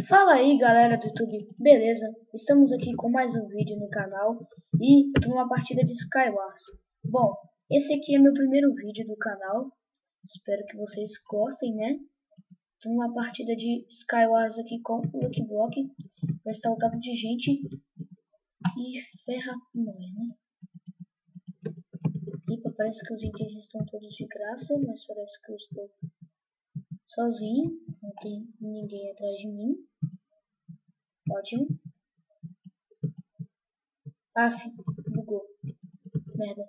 Fala aí galera do YouTube, beleza? Estamos aqui com mais um vídeo no canal e eu tô numa partida de Skywars. Bom, esse aqui é meu primeiro vídeo do canal, espero que vocês gostem, né? Tô numa partida de Skywars aqui com o Lucky Block, vai estar o tanto de gente e ferra nós, né? Epa, parece que os itens estão todos de graça, mas parece que eu estou sozinho, não tem ninguém atrás de mim. Ótimo. Bugou. Merda.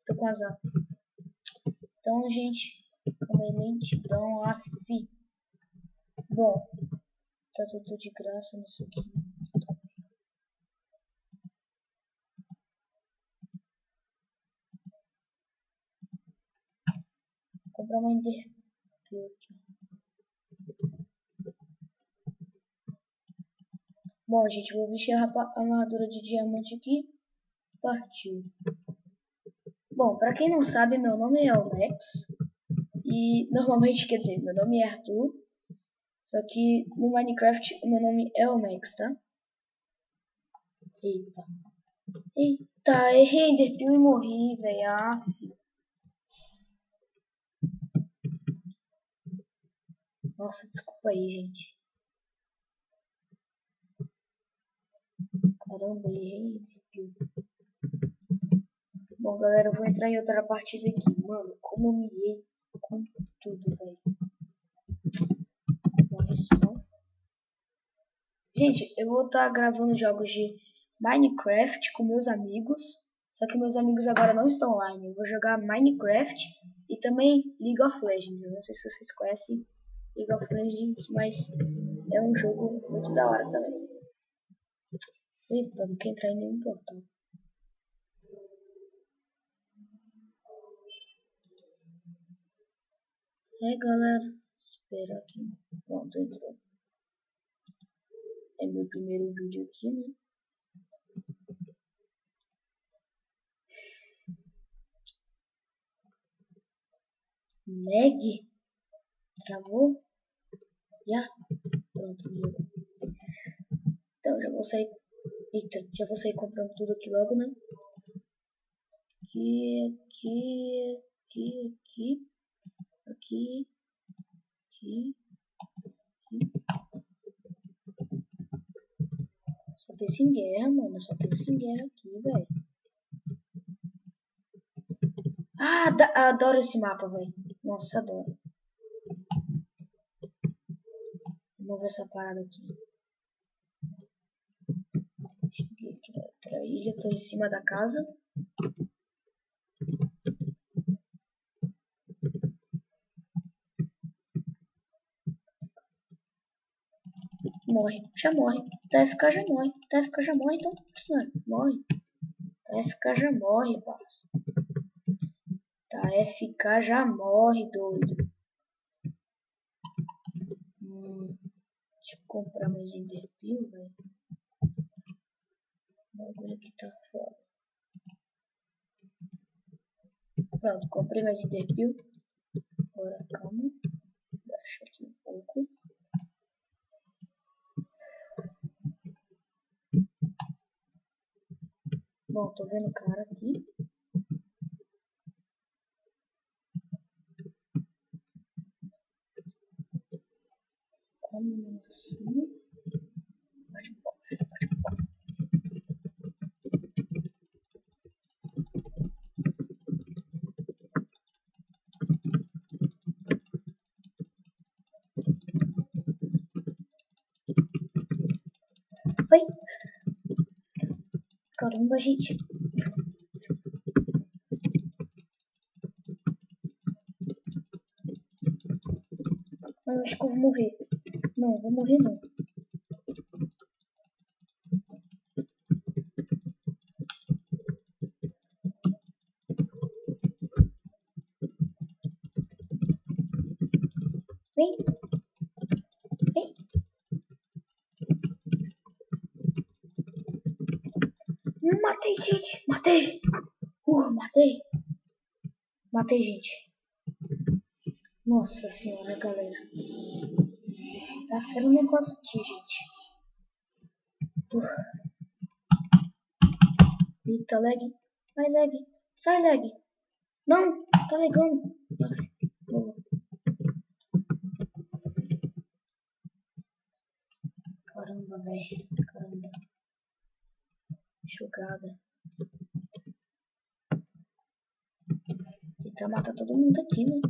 Tô com azar. Então, gente, como é lentidão, Bom, tá tudo de graça nisso aqui. Vou comprar uma Ender aqui. Bom, gente, vou vestir a armadura de diamante aqui. Partiu. Bom, pra quem não sabe, meu nome é Alex. E normalmente, quer dizer, meu nome é Arthur. Só que no Minecraft o meu nome é Omex, tá? Eita. Eita, errei Enderpeel e morri, velho. Nossa, desculpa aí, gente. Caramba, errei Enderpeel. Bom, galera, eu vou entrar em outra partida aqui. Mano, como eu miei com tudo, velho. Gente, eu vou estar gravando jogos de Minecraft com meus amigos. Só que meus amigos agora não estão online. Eu vou jogar Minecraft e também League of Legends. Eu não sei se vocês conhecem League of Legends, mas é um jogo muito da hora também. Eita, não quer entrar em nenhum portal. É, galera. Espera aqui. Pronto, entrou. É meu primeiro vídeo aqui, né? Lag? Travou? Já? Pronto, viu? Então já vou sair. Eita, já vou sair comprando tudo aqui logo, né? Aqui, aqui. Só pensa em guerra, mano. Só pensa em guerra aqui, velho. Ah, adoro esse mapa, velho. Nossa, adoro. Vamos ver essa parada aqui. Cheguei aqui na outra ilha, tô em cima da casa. Morre, já morre. TFK já morre. TFK já morre, então. Morre. TFK já morre, parça. TFK já morre, doido. Deixa eu comprar mais Enderpeel, velho. O bagulho aqui tá foda. Pronto, comprei mais Enderpeel. Agora, calma. Baixa aqui um pouco. Bom, tô vendo o cara aqui. Como assim? Vai! Caramba, gente. Eu acho que eu vou morrer. Não, vou morrer não. Vem! Vem! Matei, gente! Matei! Matei! Matei, gente. Nossa senhora, galera. tá? Era um negócio aqui, gente. Eita, lag. Vai, lag. Sai, lag. Não, tá legando. Boa. Caramba, velho. Caramba. Jogada. Tentar matar todo mundo aqui, né?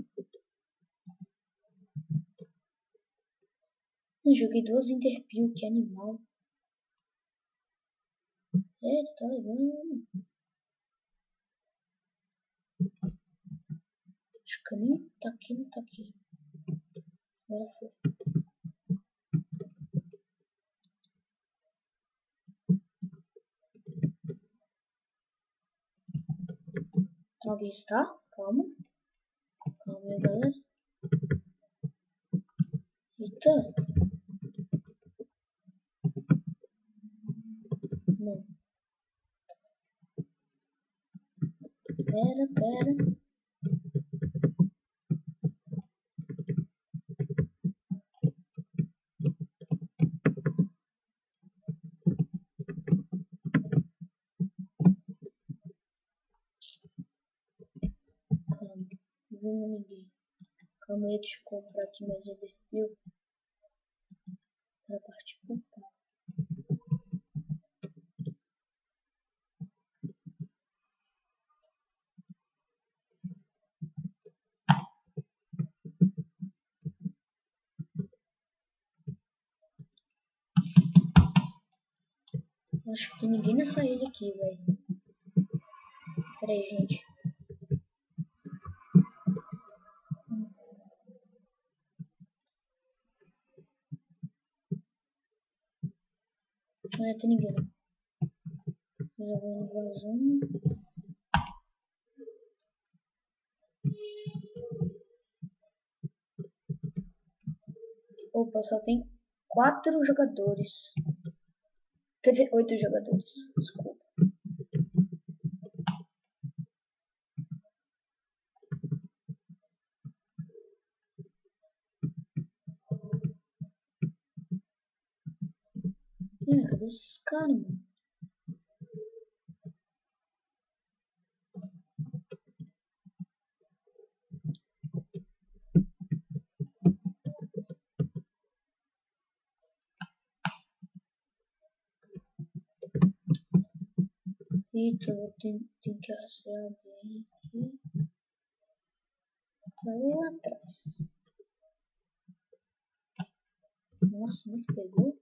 Eu joguei 2 Interpil, que animal. É, tu tá legando. Acho que nem tá aqui, não tá aqui. Agora foi. Alguém está? Calma. Calma aí, galera. Eita. Não. Pera. Calma. Não vendo ninguém. Calma aí, deixa eu comprar aqui mais Interpil. Pra partir pro pau. Acho que tem ninguém nessa ilha aqui, velho. Pera aí, gente. Não tem ninguém. Eu já vou indo vazando. Opa, só tem 4 jogadores. Quer dizer, 8 jogadores. Desculpa. Cadê esses caras, mano? Eita, eu tenho que arrastar alguém aqui. Vai lá atrás. Nossa, não pegou?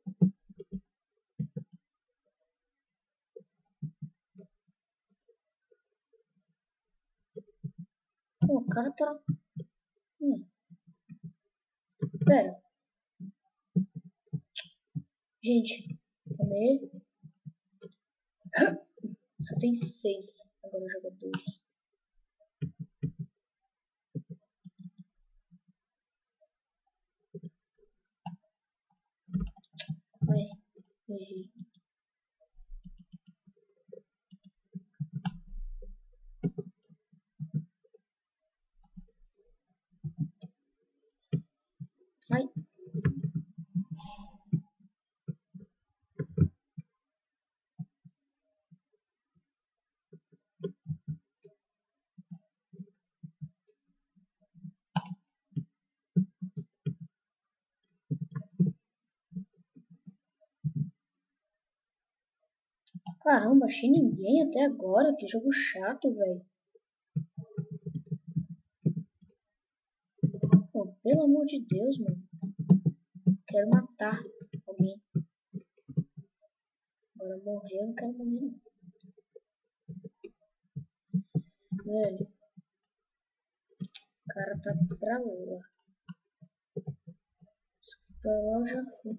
Pô, o cara tá... Pera. Gente, calma aí. Só tem 6 agora jogadores. Ai, errei. Ai. Caramba, achei ninguém até agora. Que jogo chato, velho. Pô, pelo amor de Deus, mano. Quero matar alguém. Agora morrer, eu não quero morrer, não. Velho. O cara tá pra lá. Pra lá eu já fui.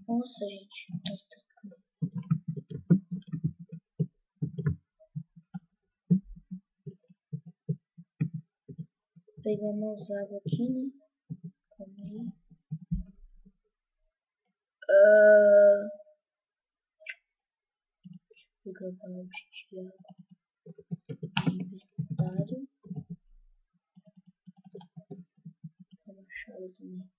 Nossa, gente. Pegar umas águas aqui, né? Calma aí. Deixa eu gravar obstáculo. Inventário. Uma chave também.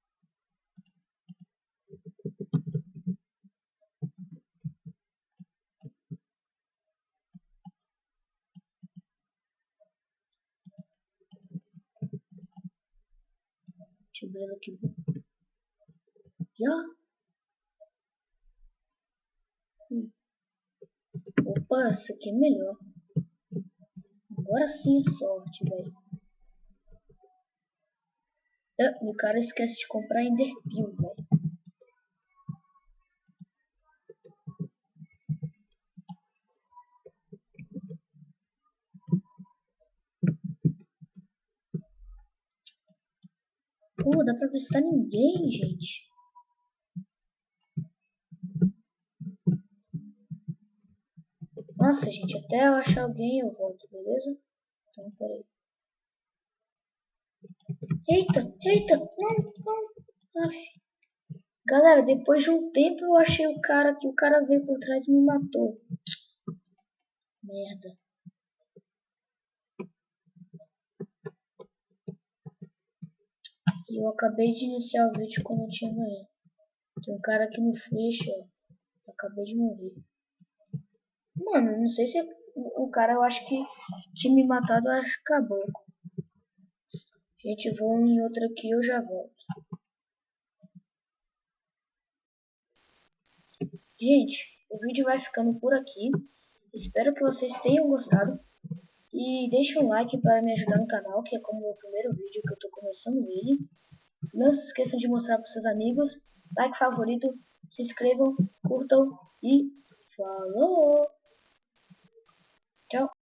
Deixa eu ver ela aqui. Já? Opa, essa aqui é melhor. Agora sim é sorte, velho. O cara esquece de comprar Enderpeel, velho. Pô, dá pra visitar ninguém, gente. Nossa, gente, até eu achar alguém eu volto, beleza? Então, peraí. Eita, não. Aff. Galera, depois de um tempo eu achei o cara aqui, o cara veio por trás e me matou. Merda. E eu acabei de iniciar o vídeo quando eu tinha ganhado. Tem um cara aqui no flash, ó. Eu acabei de morrer. Mano, não sei se o cara, eu acho que tinha me matado, eu acho que acabou. Gente, vou em outra aqui, eu já volto. Gente, o vídeo vai ficando por aqui. Espero que vocês tenham gostado. E deixe um like para me ajudar no canal, que é como o meu primeiro vídeo que eu tô começando ele. Não se esqueçam de mostrar para seus amigos. Like favorito, se inscrevam, curtam e falou! Tchau!